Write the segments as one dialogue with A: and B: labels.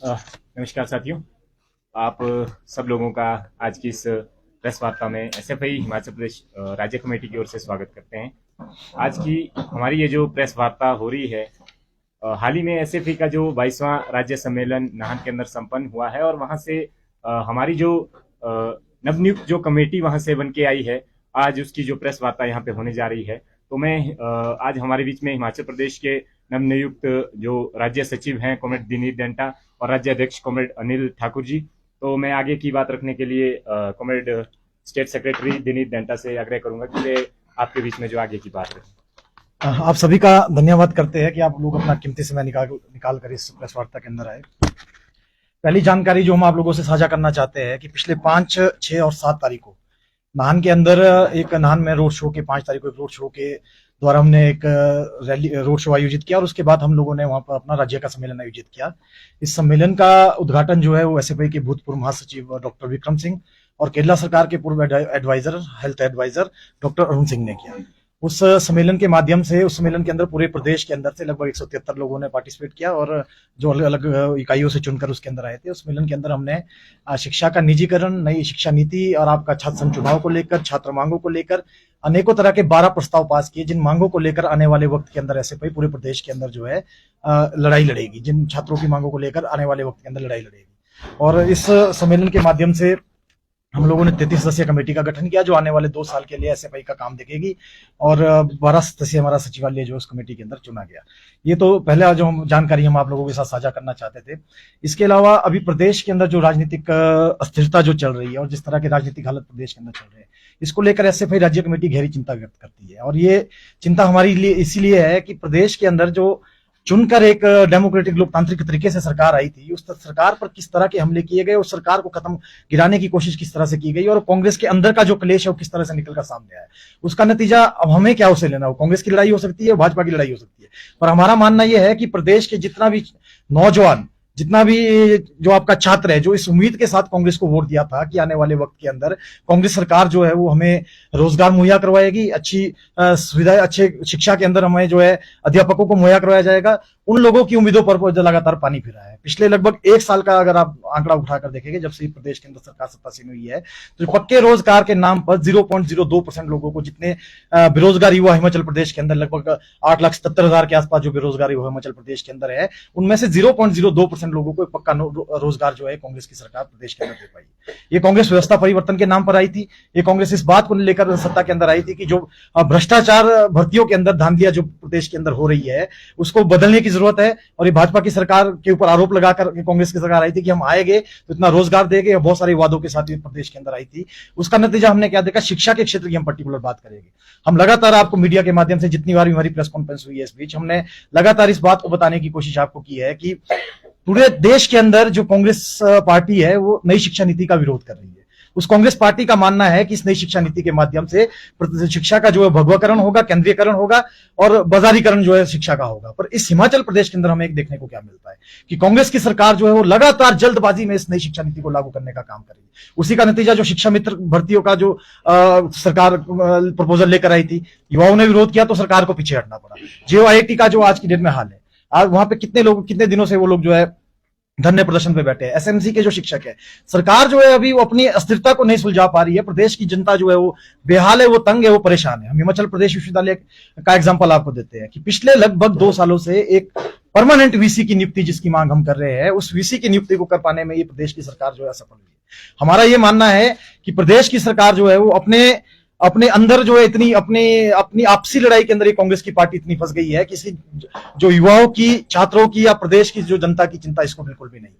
A: अ, नमस्कार साथियों। आप सब लोगों का आज की इस प्रेस वार्ता में एसएफआई हिमाचल प्रदेश राज्य कमेटी की ओर से स्वागत करते हैं। आज की हमारी ये जो प्रेस वार्ता हो रही है, हाल ही में एसएफआई का जो 22वां राज्य सम्मेलन नाहन के अंदर संपन्न हुआ है और वहां से हमारी जो नवनियुक्त जो कमेटी वहां से बन के आई है, आज उसकी जो प्रेस वार्ता यहाँ पे होने जा रही है। तो मैं आज हमारे बीच में हिमाचल प्रदेश के नवनियुक्त जो राज्य सचिव हैं कॉमरेड दिनीत डेंटा और राज्य अध्यक्ष कॉमरेड अनिल ठाकुर जी। तो मैं आगे की बात रखने के लिए कॉमरेड स्टेट सेक्रेटरी दिनीत डेंटा से आग्रह करूंगा कि वे आपके बीच में जो आगे की बात रखें।
B: आप सभी का धन्यवाद करते हैं कि आप लोग अपना कीमती समय निकाल कर इस प्रेस वार्ता के अंदर आए। पहली जानकारी जो हम आप लोगों से साझा करना चाहते हैं कि पिछले 5, 6 और 7 तारीख को नाहन के अंदर एक नाहन में रोड शो के 5 तारीख को एक रोड शो के द्वारा हमने एक रैली रोड शो आयोजित किया और उसके बाद हम लोगों ने वहां पर अपना राज्य का सम्मेलन आयोजित किया। इस सम्मेलन का उद्घाटन जो है वो एसएफआई के भूतपूर्व महासचिव डॉक्टर विक्रम सिंह और केरला सरकार के पूर्व adviser health adviser doctor Arun Singh ने किया। उस सम्मेलन के माध्यम से उस सम्मेलन के अंदर पूरे प्रदेश के अंदर से लगभग 173 लोगों ने पार्टिसिपेट किया और जो अलग अलग इकाइयों से चुनकर उसके अंदर आए थे। उस सम्मेलन के अंदर हमने शिक्षा का निजीकरण, नई शिक्षा नीति और आपका छात्र संघ चुनाव को लेकर, छात्र मांगों को लेकर अनेकों तरह के 12 प्रस्ताव पास किए, जिन मांगों को लेकर आने वाले वक्त के अंदर एसएफआई पूरे प्रदेश के अंदर जो है लड़ाई लड़ेगी। जिन छात्रों की मांगों को लेकर आने वाले वक्त के अंदर लड़ाई लड़ेगी। और इस सम्मेलन के माध्यम से हम लोगों ने 33 सदस्यीय कमेटी का गठन किया जो आने वाले 2 साल के लिए एसएफआई का काम देखेगी और 12 सदस्यीय हमारा सचिवालय जो उस कमेटी के अंदर चुना गया। ये तो पहले जो जानकारी हम आप लोगों के साथ साझा करना चाहते थे। इसके अलावा अभी प्रदेश के अंदर जो राजनीतिक अस्थिरता जो चल रही है और जिस तरह की राजनीतिक हालत प्रदेश के अंदर चल रही है, इसको लेकर एसएफआई राज्य कमेटी गहरी चिंता व्यक्त करती है। और ये चिंता हमारी लिए इसीलिए है कि प्रदेश के अंदर जो चुनकर एक डेमोक्रेटिक लोकतांत्रिक तरीके से सरकार आई थी, उस सरकार पर किस तरह के हमले किए गए, उस सरकार को खत्म गिराने की कोशिश किस तरह से की गई और कांग्रेस के अंदर का जो क्लेश है वो किस तरह से निकलकर सामने आया, उसका नतीजा अब हमें क्या उसे लेना हो। कांग्रेस की लड़ाई हो सकती है, भाजपा की लड़ाई हो सकती है, पर हमारा मानना यह है कि प्रदेश के जितना भी नौजवान, जितना भी जो आपका छात्र है, जो इस उम्मीद के साथ कांग्रेस को वोट दिया था कि आने वाले वक्त के अंदर कांग्रेस सरकार जो है वो हमें रोजगार मुहैया करवाएगी, अच्छी सुविधाएं, अच्छे शिक्षा के अंदर हमें जो है अध्यापकों को मुहैया करवाया जाएगा, उन लोगों की उम्मीदों पर लगातार पानी फिरा है। पिछले लगभग 1 साल का अगर आप आंकड़ा उठाकर देखेंगे, जब से प्रदेश के अंदर सरकार सत्तासीन हुई है, तो पक्के रोजगार के नाम पर 0.02% लोगों को, जितने बेरोजगार युवा हिमाचल प्रदेश के अंदर लगभग 8,77,000 के आसपास जो बेरोजगार युवा हिमाचल प्रदेश के अंदर है, उनमें से 0.02% लोगों को एक पक्का रोजगार जो है कांग्रेस की सरकार प्रदेश के अंदर दे पाई। ये कांग्रेस व्यवस्था परिवर्तन के नाम पर आई थी। ये कांग्रेस इस बात को लेकर सत्ता के अंदर आई थी कि जो भ्रष्टाचार भर्तियों के अंदर धांधलियां जो प्रदेश के अंदर हो रही है उसको बदलने की जरूरत है। और ये भाजपा की सरकार के ऊपर आरोप लगाकर कांग्रेस की सरकार आई थी कि हम आएंगे तो इतना रोजगार देंगे, बहुत सारे वादों के साथ प्रदेश के अंदर आई थी। उसका नतीजा हमने क्या देखा, शिक्षा के क्षेत्र की हम पर्टिकुलर बात करेंगे। हम लगातार आपको मीडिया के माध्यम से जितनी बार भी हमारी प्रेस कॉन्फ्रेंस हुई है, इस बीच हमने लगातार इस बात को बताने की कोशिश आपको की है कि पूरे देश के अंदर जो कांग्रेस पार्टी है वो नई शिक्षा नीति का विरोध कर रही है। उस कांग्रेस पार्टी का मानना है कि इस नई शिक्षा नीति के माध्यम से शिक्षा का जो है भगवाकरण होगा, केंद्रीयकरण होगा और बाजारीकरण जो है शिक्षा का होगा। पर इस हिमाचल प्रदेश के अंदर हमें एक देखने को क्या मिलता है कि कांग्रेस की सरकार जो है वो लगातार जल्दबाजी में इस नई शिक्षा नीति को लागू करने का काम करेगी। उसी का नतीजा जो शिक्षा मित्र भर्तियों का जो सरकार प्रपोजल लेकर आई थी, युवाओं ने विरोध किया तो सरकार को पीछे हटना पड़ा। जेओ आईआईटी का जो आज की डेट में हाल है, आज वहां पे कितने दिनों से वो लोग जो है धरने प्रदर्शन पे बैठे हैं। एसएमसी के जो शिक्षक है, सरकार जो है अभी वो अपनी अस्थिरता को नहीं सुलझा पा रही है। प्रदेश की जनता जो है वो बेहाल है, वो तंग है, वो परेशान है। हम हिमाचल प्रदेश विश्वविद्यालय का एग्जांपल आपको देते हैं कि पिछले लगभग 2 सालों से एक परमानेंट वीसी की नियुक्ति जिसकी मांग हम कर रहे हैं, उस वीसी की नियुक्ति को कर पाने में ये प्रदेश की सरकार जो है असफल हुई है। हमारा ये मानना है कि प्रदेश की सरकार जो है वो अपने अंदर जो है इतनी अपनी आपसी लड़ाई के अंदर ये कांग्रेस की पार्टी इतनी फंस गई है कि जो युवाओं की, छात्रों की या प्रदेश की जो जनता की चिंता इसको बिल्कुल भी नहीं।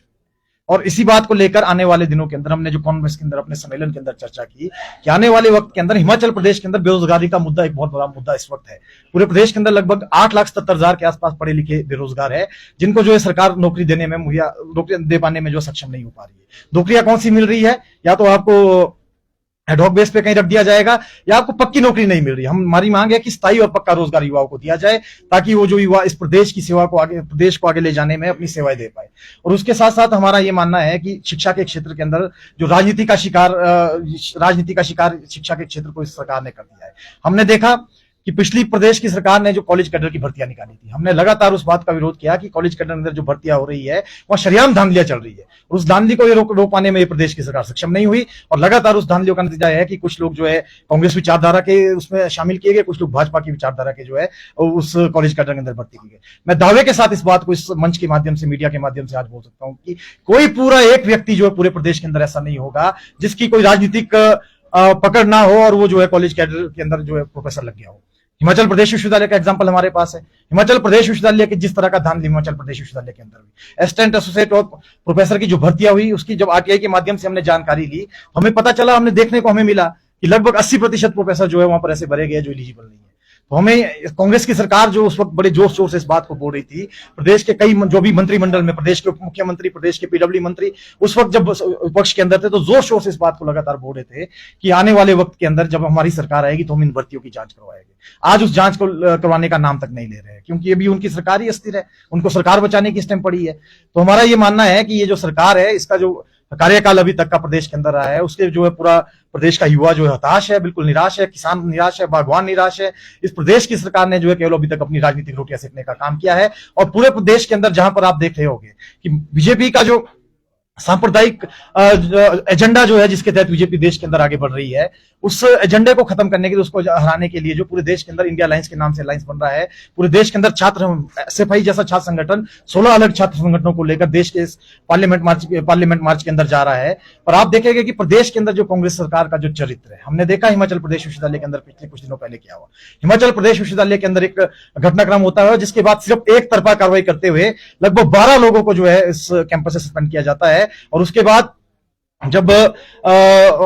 B: और इसी बात को लेकर आने वाले दिनों के अंदर हमने जो कांग्रेस के अंदर अपने सम्मेलन के अंदर चर्चा की कि आने वाले वक्त के अंदर हिमाचल प्रदेश के अंदर बेरोजगारी का मुद्दा एक बहुत बड़ा मुद्दा इस वक्त है। पूरे प्रदेश के अंदर लगभग 8,77,000 के आसपास पढ़े लिखे बेरोजगार है, जिनको जो है सरकार नौकरी देने में मुहैया नौकरी दे पाने में जो सक्षम नहीं हो पा रही है। नौकरियां कौन सी मिल रही है, या तो आपको एडहॉक बेस पे कहीं रख दिया जाएगा या आपको पक्की नौकरी नहीं मिल रही। हमारी मांग है कि स्थायी और पक्का रोजगार युवाओं को दिया जाए ताकि वो जो युवा इस प्रदेश की सेवा को प्रदेश को आगे ले जाने में अपनी सेवाएं दे पाए। और उसके साथ साथ हमारा ये मानना है कि शिक्षा के क्षेत्र के अंदर जो राजनीति का शिकार शिक्षा के क्षेत्र को इस सरकार ने कर दिया है। हमने देखा कि पिछली प्रदेश की सरकार ने जो कॉलेज कैडर की भर्तियां निकाली थी, हमने लगातार उस बात का विरोध किया कि कॉलेज कैडर के अंदर जो भर्तियां हो रही है वहां शरेआम धांधलियां चल रही है, और उस धांधली को रोक पाने में ये प्रदेश की सरकार सक्षम नहीं हुई, और लगातार उस धांधलियों का नतीजा है कि कुछ लोग जो है कांग्रेस विचारधारा के उसमें शामिल किए गए, कुछ लोग भाजपा की विचारधारा के जो है उस कॉलेज कैडर के अंदर भर्ती की गई। मैं दावे के साथ इस बात को इस मंच के माध्यम से, मीडिया के माध्यम से आज बोल सकता हूं कि कोई पूरा एक व्यक्ति जो है पूरे प्रदेश के अंदर ऐसा नहीं होगा जिसकी कोई राजनीतिक पकड़ ना हो और वो जो है कॉलेज कैडर के अंदर जो है प्रोफेसर लग गया हो। हिमाचल प्रदेश विश्वविद्यालय का एग्जांपल हमारे पास है। हिमाचल प्रदेश विश्वविद्यालय की जिस तरह का धांधली हिमाचल प्रदेश विश्वविद्यालय के अंदर हुई, असिस्टेंट एसोसिएट और प्रोफेसर की जो भर्तियां हुई, उसकी जब आरटीआई के माध्यम से हमने जानकारी ली तो हमें पता चला, हमने देखने को हमें मिला कि लगभग 80% प्रोफेसर जो है वहां पर ऐसे भरे गए जो एलिजिबल नहीं है। तो हमें कांग्रेस की सरकार जो उस वक्त बड़े जोश शोर से इस बात को बोल रही थी, प्रदेश के कई जो भी मंत्रिमंडल में, प्रदेश के उप मुख्यमंत्री, प्रदेश के पीडब्ल्यू मंत्री उस वक्त जब विपक्ष के अंदर थे तो जोर शोर से इस बात को लगातार बोल रहे थे कि आने वाले वक्त के अंदर जब हमारी सरकार आएगी तो हम इन भर्तियों की जांच करवाएंगे। आज उस जांच को करवाने का नाम तक नहीं ले रहे हैं, क्योंकि अभी उनकी सरकार ही अस्थिर है, उनको सरकार बचाने की स्टेम पड़ी है। तो हमारा ये मानना है कि ये जो सरकार है, इसका जो कार्यकाल अभी तक का प्रदेश के अंदर रहा है, उसके जो है पूरा प्रदेश का युवा जो है हताश है, बिल्कुल निराश है, किसान निराश है, बागवान निराश है। इस प्रदेश की सरकार ने जो है केवल अभी तक अपनी राजनीतिक रोटियां सेकने का काम किया है, और पूरे प्रदेश के अंदर जहां पर आप देख रहे होंगे कि बीजेपी का जो सांप्रदायिक एजेंडा जो है, जिसके तहत बीजेपी देश के अंदर आगे बढ़ रही है, उस एजेंडे को खत्म करने के लिए, उसको हराने के लिए जो पूरे देश के अंदर इंडिया अलायंस के नाम से अलायंस बन रहा है, पूरे देश के अंदर छात्र एसएफआई जैसा छात्र संगठन 16 अलग छात्र संगठनों को लेकर देश के पार्लियामेंट मार्च के अंदर जा रहा है। और आप देखेंगे कि प्रदेश के अंदर जो कांग्रेस सरकार का जो चरित्र है, हमने देखा हिमाचल प्रदेश विश्वविद्यालय के अंदर पिछले कुछ दिनों पहले क्या हुआ। हिमाचल प्रदेश विश्वविद्यालय के अंदर एक घटनाक्रम होता है जिसके बाद सिर्फ एक तरफा कार्रवाई करते हुए लगभग 12 लोगों को जो है इस कैंपस से सस्पेंड किया जाता है, और उसके बाद जब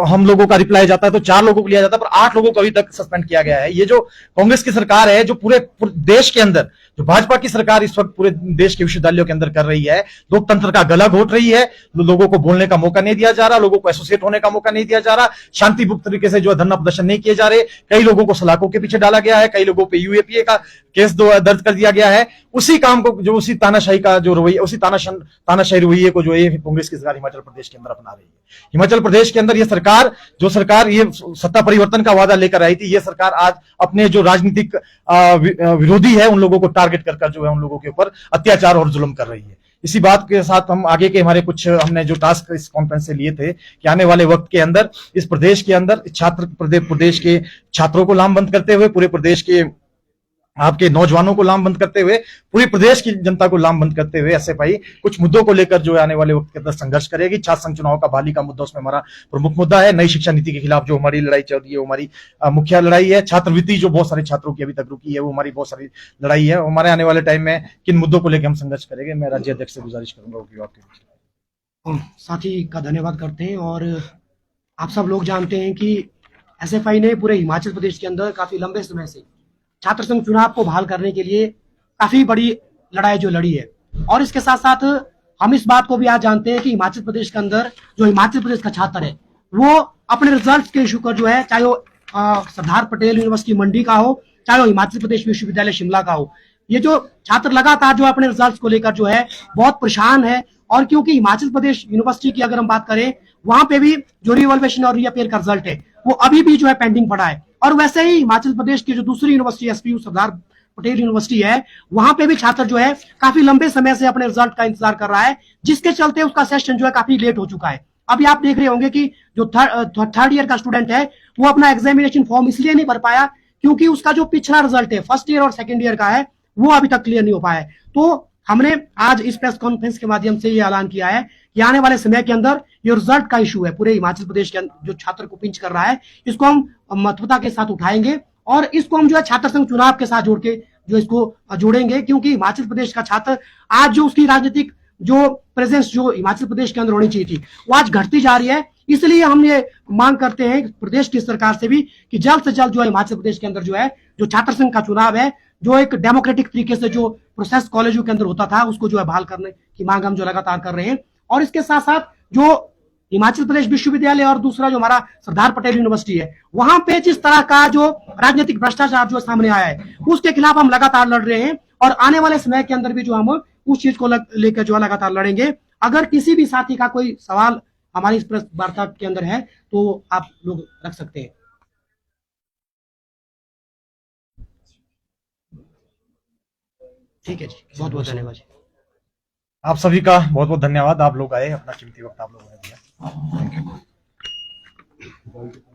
B: हम लोगों का रिप्लाई जाता है तो 4 लोगों को लिया जाता है, पर 8 लोगों को अभी तक सस्पेंड किया गया है। ये जो कांग्रेस की सरकार है, जो पूरे देश के अंदर, जो भाजपा की सरकार इस वक्त पूरे देश के विश्वविद्यालयों के अंदर कर रही है, लोकतंत्र का गला घोट रही है, लोगों को बोलने का मौका नहीं दिया जा रहा, लोगों को एसोसिएट होने का मौका नहीं दिया जा रहा, शांतिपूर्ण तरीके से जो है धरना प्रदर्शन नहीं किए जा रहे, कई लोगों को सलाखों के पीछे डाला गया है, कई लोगों पे यूएपीए का केस दर्ज कर दिया गया है। उसी काम को, जो उसी तानाशाही का जो रवैया, उसी तानाशाही रवैये को जो है कांग्रेस की सरकार हिमाचल प्रदेश के अंदर अपना रही है। हिमाचल प्रदेश के अंदर ये सरकार, जो सरकार ये सत्ता परिवर्तन का वादा लेकर आई थी, ये सरकार आज अपने जो राजनीतिक विरोधी है उन लोगों को टारगेट कर जो है उन लोगों के ऊपर अत्याचार और जुल्म कर रही है। इसी बात के साथ हम आगे के हमारे कुछ, हमने जो टास्क इस कॉन्फ्रेंस से लिए थे कि आने वाले वक्त के अंदर इस प्रदेश के अंदर प्रदेश के छात्रों को लामबंद करते हुए, पूरे प्रदेश के आपके नौजवानों को लामबंद करते हुए, पूरी प्रदेश की जनता को लामबंद करते हुए एसएफआई कुछ मुद्दों को लेकर जो है आने वाले वक्त के अंदर संघर्ष करेगी। छात्र संघ चुनाव का बहाली का मुद्दा उसमें हमारा प्रमुख मुद्दा है। नई शिक्षा नीति के खिलाफ जो हमारी लड़ाई चल रही है वो हमारी मुख्य लड़ाई है। छात्रवृत्ति जो बहुत सारे छात्रों की अभी तक रुकी है वो हमारी बहुत सारी लड़ाई है। हमारे आने वाले टाइम में किन मुद्दों को लेकर हम संघर्ष करेंगे, मैं राज्य अध्यक्ष से गुजारिश करूंगा कि आपके
C: साथी का धन्यवाद करते हैं। और आप सब लोग जानते हैं कि एसएफआई ने पूरे हिमाचल प्रदेश के अंदर काफी लंबे समय से छात्र संघ चुनाव को बहाल करने के लिए काफी बड़ी लड़ाई जो लड़ी है। और इसके साथ साथ हम इस बात को भी आज जानते हैं कि हिमाचल प्रदेश के अंदर जो हिमाचल प्रदेश का छात्र है वो अपने रिजल्ट के इशू कर जो है, चाहे वो सरदार पटेल यूनिवर्सिटी मंडी का हो, चाहे वो हिमाचल प्रदेश विश्वविद्यालय शिमला का हो, ये जो छात्र लगातार जो अपने रिजल्ट को लेकर जो है बहुत परेशान है। और क्योंकि हिमाचल प्रदेश यूनिवर्सिटी की अगर हम बात करें, वहां पे भी जो रिवॉल्वेशन और रीअपेयर का रिजल्ट है वो अभी भी जो है पेंडिंग पड़ा है। और वैसे ही हिमाचल प्रदेश की जो दूसरी university SPU Sardar Patel university है, वहां पे भी छात्र जो है काफी लंबे समय से अपने रिजल्ट का इंतजार कर रहा है, जिसके चलते उसका सेशन जो है काफी लेट हो चुका है। अभी आप देख रहे होंगे कि जो थर्ड ईयर का स्टूडेंट है वो अपना एग्जामिनेशन फॉर्म इसलिए नहीं भर पाया क्योंकि उसका जो पिछला रिजल्ट है फर्स्ट ईयर और सेकेंड ईयर का है वो अभी तक क्लियर नहीं हो पाया है। तो हमने आज इस प्रेस कॉन्फ्रेंस के माध्यम से ये ऐलान किया है कि आने वाले समय के अंदर ये रिजल्ट का इशू है पूरे हिमाचल प्रदेश के जो छात्र को पिंच कर रहा है, इसको हम महत्वता के साथ उठाएंगे और इसको हम जो है छात्र संघ चुनाव के साथ जोड़ के जो इसको जोड़ेंगे। क्योंकि हिमाचल प्रदेश का छात्र आज जो उसकी राजनीतिक जो प्रेजेंस जो हिमाचल प्रदेश के अंदर होनी चाहिए थी वो आज घटती जा रही है। इसलिए हम ये मांग करते हैं प्रदेश की सरकार से भी कि जल्द से जल्द जो है हिमाचल प्रदेश के अंदर जो है जो छात्र संघ का चुनाव है, जो एक डेमोक्रेटिक तरीके से जो प्रोसेस कॉलेजों के अंदर होता था, उसको जो है बहाल करने की मांग हम जो लगातार कर रहे हैं। और इसके साथ साथ जो हिमाचल प्रदेश विश्वविद्यालय और दूसरा जो हमारा सरदार पटेल यूनिवर्सिटी है, वहां पे जिस तरह का जो राजनीतिक भ्रष्टाचार जो सामने आया है उसके खिलाफ हम लगातार लड़ रहे हैं और आने वाले समय के अंदर भी जो हम उस चीज को लेकर जो है लगातार लड़ेंगे। अगर किसी भी साथी का कोई सवाल हमारी इस प्रेस वार्ता के अंदर है तो आप लोग रख सकते हैं। ठीक है जी, बहुत बहुत धन्यवाद जी।
B: आप सभी का बहुत बहुत धन्यवाद, आप लोग आए, अपना कीमती वक्त आप लोगों ने दिया। Thank you.